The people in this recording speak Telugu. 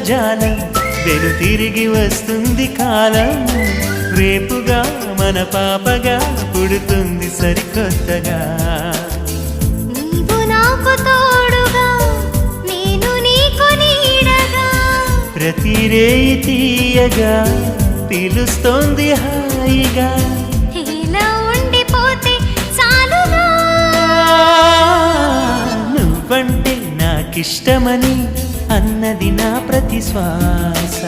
జాలం వెను తిరిగి వస్తుంది కాలం రేపుగా మన పాపగా పుడుతుంది సరికొత్తగా నీవు నాకు తోడుగా నేను నీకు నీడగా ప్రతి రేయి తీయగా పిలుస్తోంది హాయిగా ఇలా ఉండిపోతే చాలుగా నువ్వంటే నాకిష్టమని అన్నది నా ప్రతి శ్వాస